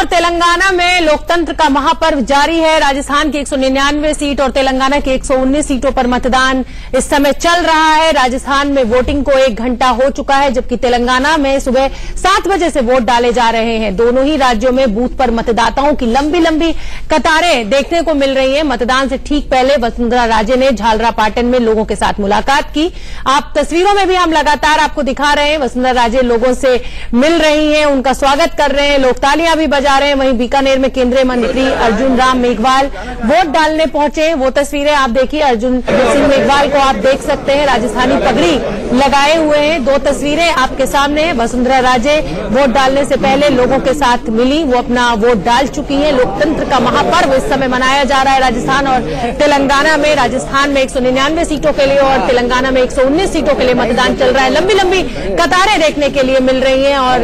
और तेलंगाना में लोकतंत्र का महापर्व जारी है। राजस्थान की 199 सीट और तेलंगाना की 119 सीटों पर मतदान इस समय चल रहा है। राजस्थान में वोटिंग को 1 घंटा हो चुका है, जबकि तेलंगाना में सुबह 7 बजे से वोट डाले जा रहे हैं। दोनों ही राज्यों में बूथ पर मतदाताओं की लंबी लंबी कतारें देखने को मिल रही हैं। मतदान से ठीक पहले वसुंधरा राजे ने झालरापाटन में लोगों के साथ मुलाकात की। आप तस्वीरों में भी हम लगातार आपको दिखा रहे हैं, वसुंधरा राजे लोगों से मिल रही हैं, उनका स्वागत कर रहे हैं, लोग तालियां भी बजा रहे हैं। वहीं बीकानेर में केंद्रीय मंत्री अर्जुन राम मेघवाल वोट डालने पहुंचे, वो तस्वीरें आप देखिए। अर्जुन सिंह मेघवाल को आप देख सकते हैं, राजस्थानी पगड़ी लगाए हुए हैं। 2 तस्वीरें आपके सामने। वसुंधरा राजे वोट डालने से पहले लोगों के साथ मिली, वो अपना वोट डाल चुकी हैं। लोकतंत्र का महापर्व इस समय मनाया जा रहा है राजस्थान और तेलंगाना में। राजस्थान में 199 सीटों के लिए और तेलंगाना में 119 सीटों के लिए मतदान चल रहा है। लंबी लंबी कतारें देखने के लिए मिल रही हैं और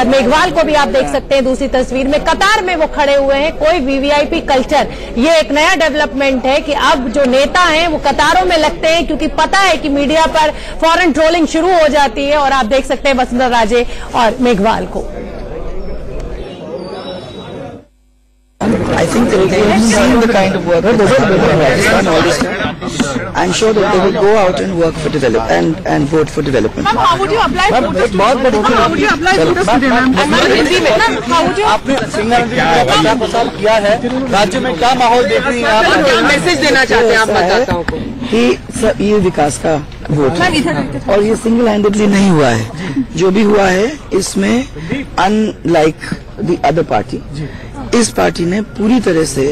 मेघवाल को भी आप देख सकते हैं दूसरी तस्वीर में, कतार में वो खड़े हुए हैं। कोई वीवीआईपी कल्चर, ये एक नया डेवलपमेंट है कि अब जो नेता हैं वो कतारों में लगते हैं, क्योंकि पता है कि मीडिया पर फौरन ट्रोलिंग शुरू हो जाती है। और आप देख सकते हैं वसुंधरा राजे और मेघवाल को। I think they have seen the kind of work that is done in Rajasthan all this time. I'm sure that they will go out and work for development and vote for development. How would you apply for this? How would you apply for this? How would you? आपने single प्रचार किया है, राज्य में क्या माहौल देख रही हैं आप? क्या मैसेज देना चाहते हैं आप मतदाताओं को? कि ये विकास का वोट है और ये सिंगल हैंडेडली नहीं हुआ है। जो भी हुआ है इसमें अनलाइक द अदर पार्टी, इस पार्टी ने पूरी तरह से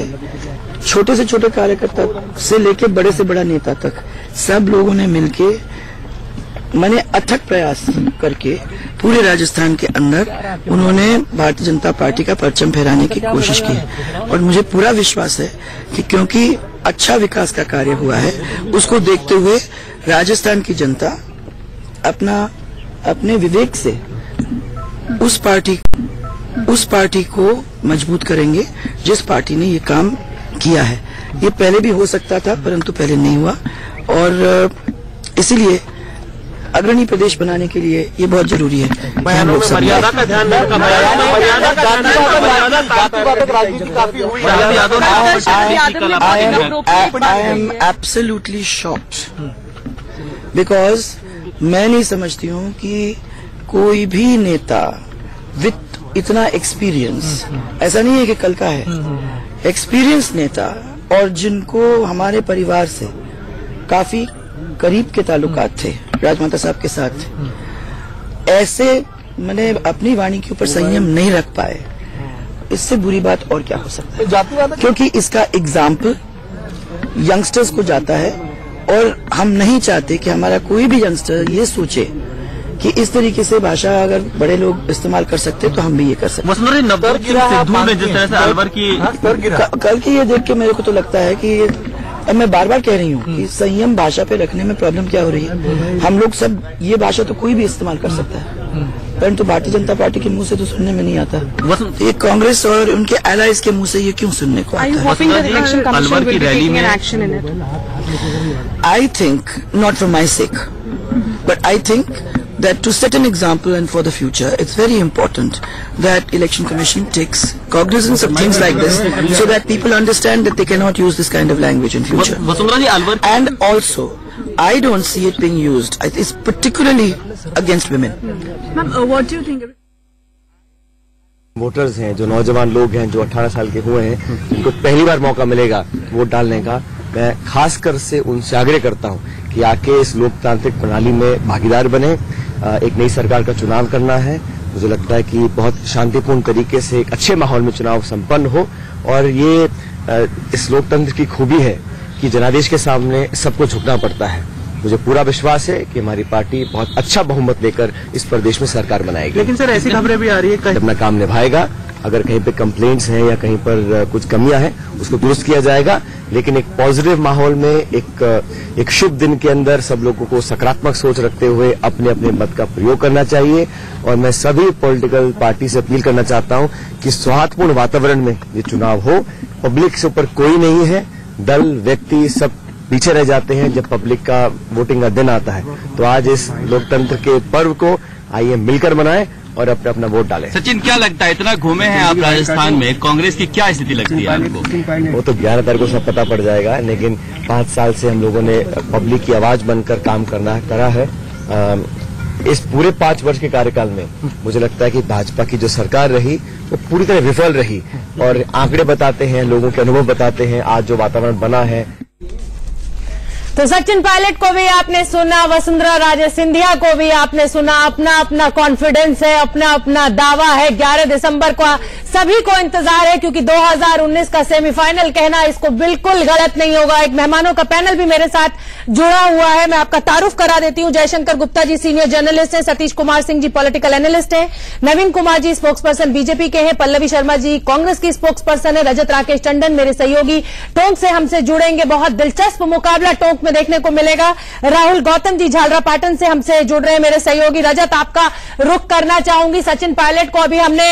छोटे से छोटे कार्यकर्ता से लेके बड़े से बड़ा नेता तक सब लोगों ने मिलके मैंने अथक प्रयास करके पूरे राजस्थान के अंदर उन्होंने भारतीय जनता पार्टी का परचम फहराने की कोशिश की है। और मुझे पूरा विश्वास है कि क्योंकि अच्छा विकास का कार्य हुआ है, उसको देखते हुए राजस्थान की जनता अपने विवेक से उस पार्टी को मजबूत करेंगे जिस पार्टी ने ये काम किया है। ये पहले भी हो सकता था, परंतु पहले नहीं हुआ और इसीलिए अग्रणी प्रदेश बनाने के लिए ये बहुत जरूरी है। मर्यादा का ध्यान I am absolutely shocked because मैं नहीं समझती हूँ कि कोई भी नेता विथ इतना एक्सपीरियंस, ऐसा नहीं है कि कल का है, एक्सपीरियंस नेता और जिनको हमारे परिवार से काफी करीब के ताल्लुकात थे राजमाता साहब के साथ, ऐसे मैंने अपनी वाणी के ऊपर संयम नहीं रख पाए। इससे बुरी बात और क्या हो सकता है, क्योंकि इसका एग्जाम्पल यंगस्टर्स को जाता है और हम नहीं चाहते कि हमारा कोई भी यंगस्टर ये सोचे कि इस तरीके से भाषा अगर बड़े लोग इस्तेमाल कर सकते तो हम भी ये कर सकते। सिद्धू में जिस तरह से अलवर की कल की ये देख के मेरे को तो लगता है कि अब मैं बार बार कह रही हूँ कि संयम भाषा पे रखने में प्रॉब्लम क्या हो रही है। हम लोग सब ये भाषा तो कोई भी इस्तेमाल कर सकता है, परंतु भारतीय जनता पार्टी के मुंह से तो सुनने में नहीं आता। ये कांग्रेस और उनके एलाइज के मुंह से ये क्यों सुनने को आता है? I think not for my sake, but I think that to set an example and for the future, it's very important that Election Commission takes cognizance of things like this so that people understand that they cannot use this kind of language in future. And also, I don't see it being used. It's particularly against women. Ma'am, what do you think? Voters हैं, जो नौजवान लोग हैं, जो 18 साल के हुए हैं, उनको पहली बार मौका मिलेगा वोट डालने का। मैं खासकर से उनसे आग्रह करता हूं कि आके इस लोकतांत्रिक प्रणाली में भागीदार बने। एक नई सरकार का चुनाव करना है, मुझे लगता है कि बहुत शांतिपूर्ण तरीके से एक अच्छे माहौल में चुनाव संपन्न हो। और ये इस लोकतंत्र की खूबी है कि जनादेश के सामने सबको झुकना पड़ता है। मुझे पूरा विश्वास है कि हमारी पार्टी बहुत अच्छा बहुमत लेकर इस प्रदेश में सरकार बनाएगी। लेकिन सर ऐसी खबरें भी आ रही है, अपना काम निभाएगा। अगर कहीं पे कंप्लेंट्स हैं या कहीं पर कुछ कमियां हैं उसको दुरुस्त किया जाएगा, लेकिन एक पॉजिटिव माहौल में एक शुभ दिन के अंदर सब लोगों को सकारात्मक सोच रखते हुए अपने अपने मत का प्रयोग करना चाहिए। और मैं सभी पॉलिटिकल पार्टी से अपील करना चाहता हूं कि सौहार्दपूर्ण वातावरण में ये चुनाव हो। पब्लिक से ऊपर कोई नहीं है, दल व्यक्ति सब पीछे रह जाते हैं जब पब्लिक का वोटिंग का दिन आता है। तो आज इस लोकतंत्र के पर्व को आइए मिलकर मनाएं और अपना अपना वोट डालें। सचिन, क्या लगता है, इतना घूमे हैं आप राजस्थान में, कांग्रेस की क्या स्थिति लगती है आपको? वो तो 11 तारीख को सब पता पड़ जाएगा, लेकिन 5 साल से हम लोगों ने पब्लिक की आवाज बनकर काम करा है। इस पूरे 5 वर्ष के कार्यकाल में मुझे लगता है कि भाजपा की जो सरकार रही वो पूरी तरह विफल रही, और आंकड़े बताते हैं, लोगों के अनुभव बताते हैं, आज जो वातावरण बना है। तो सचिन पायलट को भी आपने सुना, वसुंधरा राजे सिंधिया को भी आपने सुना, अपना अपना कॉन्फिडेंस है, अपना अपना दावा है। 11 दिसंबर को सभी को इंतजार है, क्योंकि 2019 का सेमीफाइनल कहना इसको बिल्कुल गलत नहीं होगा। एक मेहमानों का पैनल भी मेरे साथ जुड़ा हुआ है, मैं आपका तारुफ करा देती हूं। जयशंकर गुप्ता जी सीनियर जर्नलिस्ट हैं, सतीश कुमार सिंह जी पॉलिटिकल एनालिस्ट हैं, नवीन Kumar ji spokes person BJP के हैं, पल्लवी शर्मा जी कांग्रेस की स्पोक्स पर्सन है, रजत राकेश टंडन मेरे सहयोगी टोंक से हमसे जुड़ेंगे। बहुत दिलचस्प मुकाबला टोंक में देखने को मिलेगा। राहुल गौतम जी झालरापाटन से हमसे जुड़ रहे हैं मेरे सहयोगी। रजत, आपका रुख करना चाहूंगी। सचिन पायलट को अभी हमने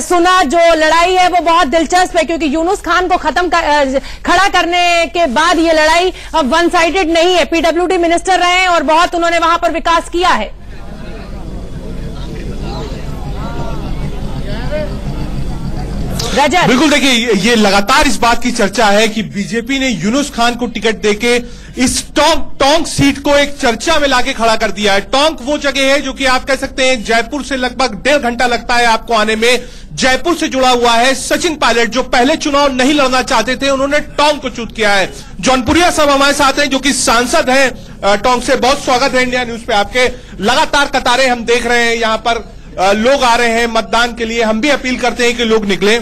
सुना, जो लड़ाई है वो बहुत दिलचस्प है, क्योंकि यूनुस खान को खड़ा करने के बाद ये लड़ाई अब वन साइडेड नहीं है। पीडब्ल्यूडी मिनिस्टर रहे हैं और बहुत उन्होंने वहां पर विकास किया है। रजत, बिल्कुल, देखिए ये लगातार इस बात की चर्चा है कि बीजेपी ने यूनुस खान को टिकट देके इस टोंक सीट को एक चर्चा में लाके खड़ा कर दिया है। टोंक वो जगह है जो कि आप कह सकते हैं जयपुर से लगभग 1.5 घंटा लगता है आपको आने में। जयपुर से जुड़ा हुआ है सचिन पायलट, जो पहले चुनाव नहीं लड़ना चाहते थे, उन्होंने टोंक को चूज किया है। जौनपुरिया साहब हमारे साथ हैं, जो कि सांसद हैं टोंक से। बहुत स्वागत है इंडिया न्यूज पे आपके। लगातार कतारें हम देख रहे हैं, यहां पर लोग आ रहे हैं मतदान के लिए। हम भी अपील करते हैं कि लोग निकले।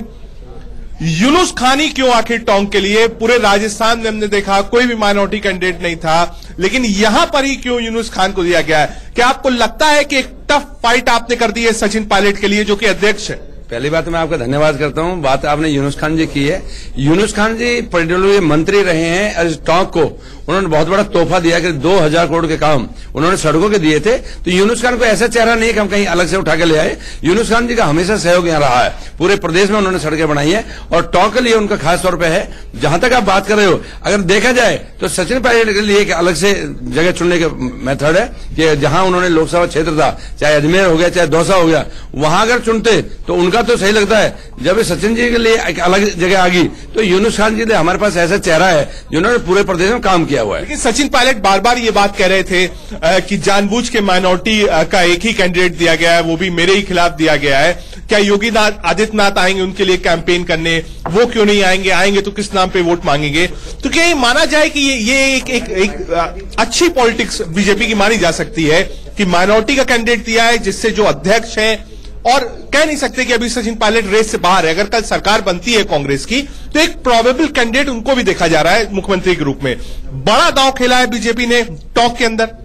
यूनुस खान ही क्यों आखिर टोंक के लिए? पूरे राजस्थान में हमने देखा कोई भी माइनॉरिटी कैंडिडेट नहीं था, लेकिन यहां पर ही क्यों यूनुस खान को दिया गया है? क्या आपको लगता है कि एक टफ फाइट आपने कर दी है सचिन पायलट के लिए, जो कि अध्यक्ष है? पहली बात तो मैं आपका धन्यवाद करता हूं। बात आपने यूनुस खान जी की है। यूनुस खान जी पीडब्ल्यूडी मंत्री रहे हैं, और इस टोंक को उन्होंने बहुत बड़ा तोहफा दिया कि 2000 करोड़ के काम उन्होंने सड़कों के दिए थे। तो यूनुस खान को ऐसा चेहरा नहीं कि हम कहीं अलग से उठा के ले आए। यूनुस खान जी का हमेशा सहयोग यहाँ रहा है, पूरे प्रदेश में उन्होंने सड़कें बनाई है, और टोंक के लिए उनका खास तौर पर है। जहां तक आप बात कर रहे हो, अगर देखा जाए तो सचिन पायलट के लिए एक अलग से जगह चुनने का मेथड है कि जहां उन्होंने लोकसभा क्षेत्र था, चाहे अजमेर हो गया चाहे दौसा हो गया, वहां अगर चुनते तो उनका तो सही लगता है। जब सचिन जी के लिए एक अलग जगह आ गई, तो यूनुस खान जी ने हमारे पास ऐसा चेहरा है जिन्होंने पूरे प्रदेश में काम किया हुआ है। लेकिन सचिन पायलट बार बार ये बात कह रहे थे कि जानबूझ के माइनॉरिटी का एक ही कैंडिडेट दिया गया है, वो भी मेरे ही खिलाफ दिया गया है। क्या योगी आदित्यनाथ आएंगे उनके लिए कैंपेन करने? वो क्यों नहीं आएंगे? आएंगे तो किस नाम पे वोट मांगेंगे? तो क्या ये माना जाए कि ये एक अच्छी पॉलिटिक्स बीजेपी की मानी जा सकती है कि माइनॉरिटी का कैंडिडेट दिया है, जिससे जो अध्यक्ष है, और कह नहीं सकते कि अभी सचिन पायलट रेस से बाहर है। अगर कल सरकार बनती है कांग्रेस की, तो एक प्रोबेबल कैंडिडेट उनको भी देखा जा रहा है मुख्यमंत्री के रूप में। बड़ा दांव खेला है बीजेपी ने टोंक के अंदर।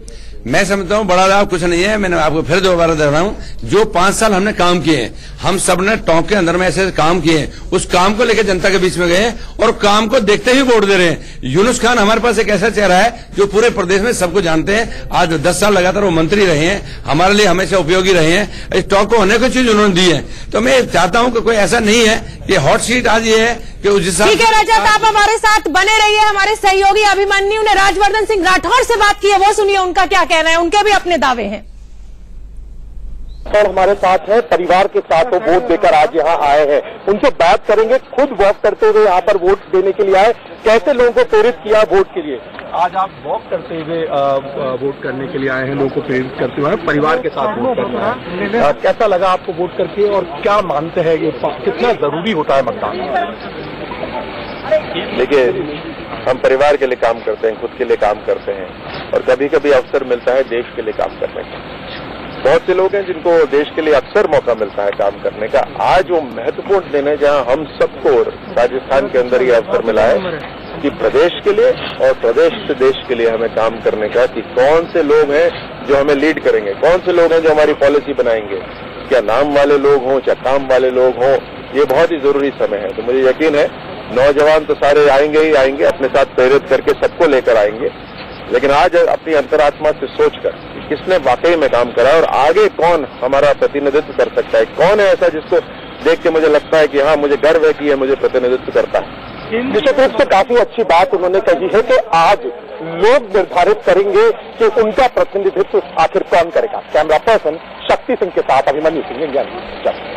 मैं समझता हूं बड़ा लाभ कुछ नहीं है। मैंने आपको फिर दोबारा दे रहा हूं, जो 5 साल हमने काम किए हैं, हम सब ने टोंक के अंदर में ऐसे काम किए हैं, उस काम को लेकर जनता के बीच में गए और काम को देखते ही वोट दे रहे हैं। यूनुस खान हमारे पास एक ऐसा चेहरा है जो पूरे प्रदेश में सबको जानते हैं। आज 10 साल लगातार वो मंत्री रहे हैं, हमारे लिए हमेशा उपयोगी रहे हैं। इस टोंक को अनेकों चीज उन्होंने दी है। तो मैं चाहता हूं कि कोई ऐसा नहीं है कि हॉट सीट आज ये है कि जिस। ठीक है रजत, आप हमारे साथ बने रहिए। हमारे सहयोगी अभिमन्यु ने राजवर्धन सिंह राठौर से बात की है, वो सुनिए उनका क्या कहना है। उनके भी अपने दावे हैं। और हमारे साथ है, परिवार के साथ वो वोट देकर आज यहाँ आए हैं। उनसे बात करेंगे, खुद वॉक करते हुए यहाँ पर वोट देने के लिए आए, कैसे लोगों को प्रेरित किया वोट के लिए। आज आप वॉक करते हुए वोट करने के लिए आए हैं, लोगों को प्रेरित करते हुए, परिवार के साथ वोट करना है। कैसा लगा आपको वोट करके, और क्या मानते हैं कि कितना जरूरी होता है मतदान? देखिए, हम परिवार के लिए काम करते हैं, खुद के लिए काम करते हैं, और कभी कभी अवसर मिलता है देश के लिए काम करने का। बहुत से लोग हैं जिनको देश के लिए अक्सर मौका मिलता है काम करने का। आज वो महत्वपूर्ण दिन है जहां हम सबको राजस्थान के अंदर ये अवसर मिला है कि प्रदेश के लिए और प्रदेश से देश के लिए हमें काम करने का, कि कौन से लोग हैं जो हमें लीड करेंगे, कौन से लोग हैं जो हमारी पॉलिसी बनाएंगे। क्या नाम वाले लोग हों, क्या काम वाले लोग हों, ये बहुत ही जरूरी समय है। तो मुझे यकीन है नौजवान तो सारे आएंगे ही आएंगे, अपने साथ प्रेरित करके सबको लेकर आएंगे। लेकिन आज अपनी अंतरात्मा से सोचकर किसने वाकई में काम करा, और आगे कौन हमारा प्रतिनिधित्व कर सकता है, कौन है ऐसा जिसको देख के मुझे लगता है कि हाँ, मुझे गर्व है कि ये मुझे प्रतिनिधित्व करता है। निश्चित रूप से काफी अच्छी बात उन्होंने कही है कि आज लोग निर्धारित करेंगे कि उनका प्रतिनिधित्व आखिर कौन करेगा। कैमरा पर्सन शक्ति सिंह के साथ अभिमन्यु सिंह, इंडिया न्यूज।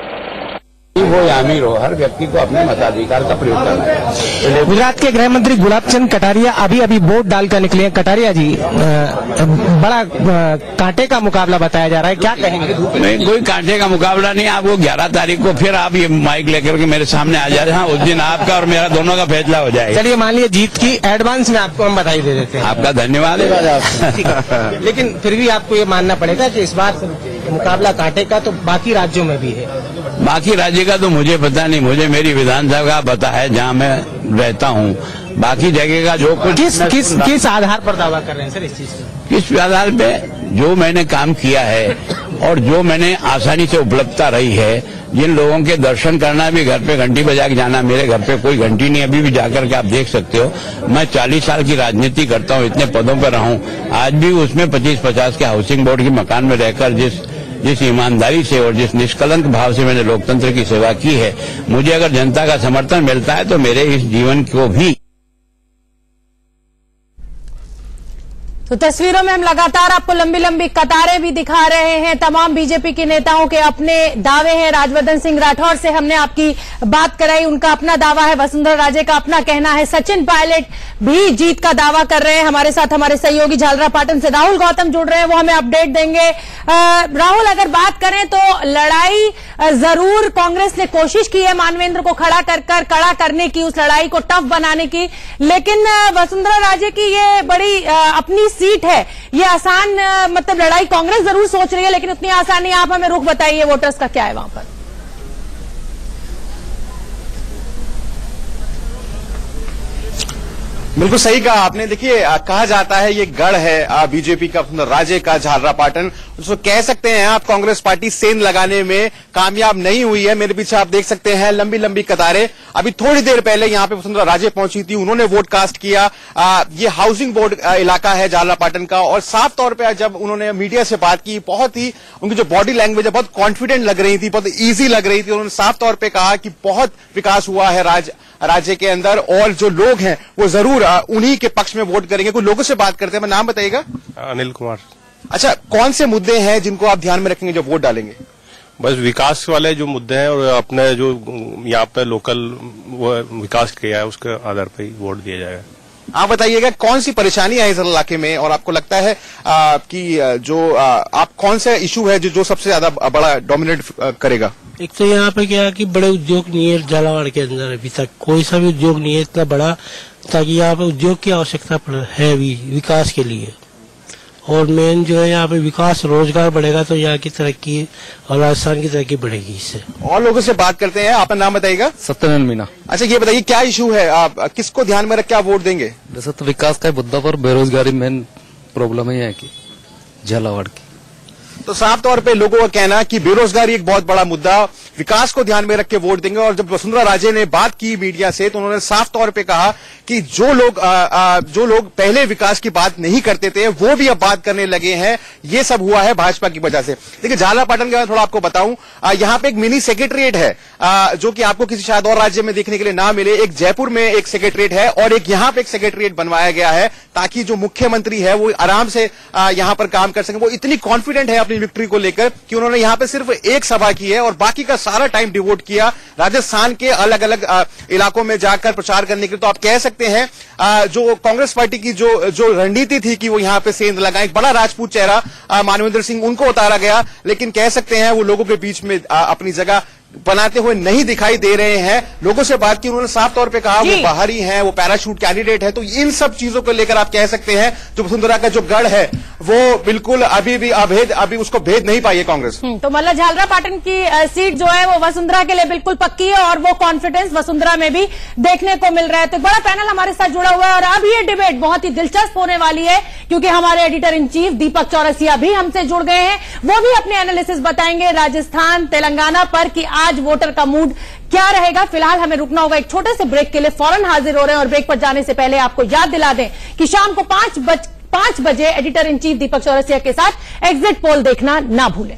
वो या अमीर हो, हर व्यक्ति को अपने मताधिकार का प्रयोग करना है। गुजरात के गृह मंत्री गुलाब चंद कटारिया अभी वोट डालकर निकले हैं। कटारिया जी, बड़ा कांटे का मुकाबला बताया जा रहा है, क्या कहेंगे? नहीं, कोई कांटे का मुकाबला नहीं। आपको 11 तारीख को फिर आप ये माइक लेकर के मेरे सामने आ जाए, हाँ, उस दिन आपका और मेरा दोनों का फैसला हो जाएगा। चलिए, मान लीजिए जीत की एडवांस में आपको हम बधाई दे देते हैं। आपका धन्यवाद है। लेकिन फिर भी आपको ये मानना पड़ेगा कि इस बार मुकाबला कांटे का तो बाकी राज्यों में भी है। बाकी राज्य का तो मुझे पता नहीं, मुझे मेरी विधानसभा पता है जहाँ मैं रहता हूँ। बाकी जगह का जो कुछ किस आधार पर दावा कर रहे हैं सर इस चीज का? किस आधार पे? जो मैंने काम किया है और जो मैंने आसानी से उपलब्धता रही है, जिन लोगों के दर्शन करना भी घर पे घंटी बजा के जाना, मेरे घर पे कोई घंटी नहीं, अभी भी जाकर के आप देख सकते हो। मैं 40 साल की राजनीति करता हूँ, इतने पदों पर रहा हूँ, आज भी उसमें 25-50 के हाउसिंग बोर्ड के मकान में रहकर जिस ईमानदारी से और जिस निष्कलंक भाव से मैंने लोकतंत्र की सेवा की है, मुझे अगर जनता का समर्थन मिलता है तो मेरे इस जीवन को भी। तो तस्वीरों में हम लगातार आपको लंबी लंबी कतारें भी दिखा रहे हैं। तमाम बीजेपी के नेताओं के अपने दावे हैं। राजवर्धन सिंह राठौर से हमने आपकी बात कराई, उनका अपना दावा है, वसुंधरा राजे का अपना कहना है, सचिन पायलट भी जीत का दावा कर रहे हैं। हमारे साथ हमारे सहयोगी झालरापाटन से राहुल गौतम जुड़ रहे हैं, वो हमें अपडेट देंगे। राहुल, अगर बात करें तो लड़ाई जरूर कांग्रेस ने कोशिश की है मानवेंद्र को कड़ा करने की, उस लड़ाई को टफ बनाने की, लेकिन वसुंधरा राजे की ये बड़ी अपनी सीट है, ये आसान मतलब लड़ाई कांग्रेस जरूर सोच रही है, लेकिन उतनी आसान नहीं। आप हमें रुख बताइए, वोटर्स का क्या है वहां पर? बिल्कुल सही कहा आपने। देखिए, कहा जाता है ये गढ़ है बीजेपी का, राजे का, झालरापाटन। उसको कह सकते हैं आप, कांग्रेस पार्टी सेंध लगाने में कामयाब नहीं हुई है। मेरे पीछे आप देख सकते हैं लंबी लंबी कतारें। अभी थोड़ी देर पहले यहाँ पे वसुंधरा राजे पहुंची थी, उन्होंने वोट कास्ट किया। ये हाउसिंग बोर्ड इलाका है झालरापाटन का, और साफ तौर पर जब उन्होंने मीडिया से बात की, बहुत ही उनकी जो बॉडी लैंग्वेज है बहुत कॉन्फिडेंट लग रही थी, बहुत ईजी लग रही थी। उन्होंने साफ तौर पर कहा कि बहुत विकास हुआ है राज्य के अंदर, और जो लोग हैं वो जरूर उन्हीं के पक्ष में वोट करेंगे। कुछ लोगों से बात करते हैं। मैं नाम बताइएगा। अनिल कुमार। अच्छा, कौन से मुद्दे हैं जिनको आप ध्यान में रखेंगे जब वोट डालेंगे? बस विकास वाले जो मुद्दे हैं, और अपने जो यहाँ पे लोकल वो विकास किया है उसके आधार पर ही वोट दिया जाएगा। आप बताइएगा कौन सी परेशानी है इस इलाके में, और आपको लगता है कि जो आप कौन सा इशू है जो सबसे ज्यादा बड़ा डोमिनेट करेगा? एक तो यहाँ पे क्या है कि बड़े उद्योग नहीं है झालावाड़ के अंदर, अभी तक कोई सा भी उद्योग नहीं है इतना बड़ा, ताकि यहाँ पे उद्योग की आवश्यकता है भी विकास के लिए। और मेन जो है यहाँ पे विकास, रोजगार बढ़ेगा तो यहाँ की तरक्की और राजस्थान की तरक्की बढ़ेगी इससे। और लोगों से बात करते हैं। आपका नाम बताइएगा। सत्यनारायण मीना। अच्छा, ये बताइए क्या इशू है, आप किसको ध्यान में रख के आप वोट देंगे? जैसे तो विकास का मुद्दा पर बेरोजगारी मेन प्रॉब्लम है यहाँ की झालावाड़ की। तो साफ तौर पे लोगों का कहना कि बेरोजगारी एक बहुत बड़ा मुद्दा, विकास को ध्यान में रख के वोट देंगे। और जब वसुंधरा राजे ने बात की मीडिया से, तो उन्होंने साफ तौर पे कहा कि जो लोग पहले विकास की बात नहीं करते थे वो भी अब बात करने लगे हैं। ये सब हुआ है भाजपा की वजह से। देखिए, झालरापाटन का थोड़ा आपको बताऊं, यहाँ पे एक मिनी सेक्रेटरिएट है जो कि आपको किसी शायद और राज्य में देखने के लिए ना मिले। एक जयपुर में एक सेक्रेटरिएट है और एक यहाँ पे एक सेक्रेटरिएट बनवाया गया है, ताकि जो मुख्यमंत्री है वो आराम से यहाँ पर काम कर सके। वो इतनी कॉन्फिडेंट है अपनी विक्ट्री को लेकर कि उन्होंने यहाँ पे सिर्फ एक सभा की है और बाकी का सारा टाइम डिवोट किया राजस्थान के अलग अलग इलाकों में जाकर प्रचार करने के लिए। तो आप कह सकते हैं जो कांग्रेस पार्टी की जो रणनीति थी कि वो यहाँ पे सेंध लगाए, एक बड़ा राजपूत चेहरा मानवेंद्र सिंह, उनको उतारा गया, लेकिन कह सकते हैं वो लोगों के बीच में अपनी जगह बनाते हुए नहीं दिखाई दे रहे हैं। लोगों से बात की, उन्होंने साफ तौर पे कहा वो बाहरी हैं, वो पैराशूट कैंडिडेट है। तो इन सब चीजों को लेकर आप कह सकते हैं जो वसुंधरा का जो गढ़ है वो बिल्कुल अभी भी अभेद, अभी उसको भेद नहीं पाई है कांग्रेस। तो मतलब झालरापाटन की सीट जो है वो वसुंधरा के लिए बिल्कुल पक्की है, और वो कॉन्फिडेंस वसुंधरा में भी देखने को मिल रहा है। तो बड़ा पैनल हमारे साथ जुड़ा हुआ है, और अब ये डिबेट बहुत ही दिलचस्प होने वाली है, क्योंकि हमारे एडिटर इन चीफ दीपक चौरसिया भी हमसे जुड़ गए हैं। वो भी अपने एनालिसिस बताएंगे राजस्थान तेलंगाना पर कि आज वोटर का मूड क्या रहेगा। फिलहाल हमें रुकना होगा एक छोटे से ब्रेक के लिए, फौरन हाजिर हो रहे हैं। और ब्रेक पर जाने से पहले आपको याद दिला दें कि शाम को 5 बजे एडिटर इन चीफ दीपक चौरसिया के साथ एग्जिट पोल देखना ना भूलें।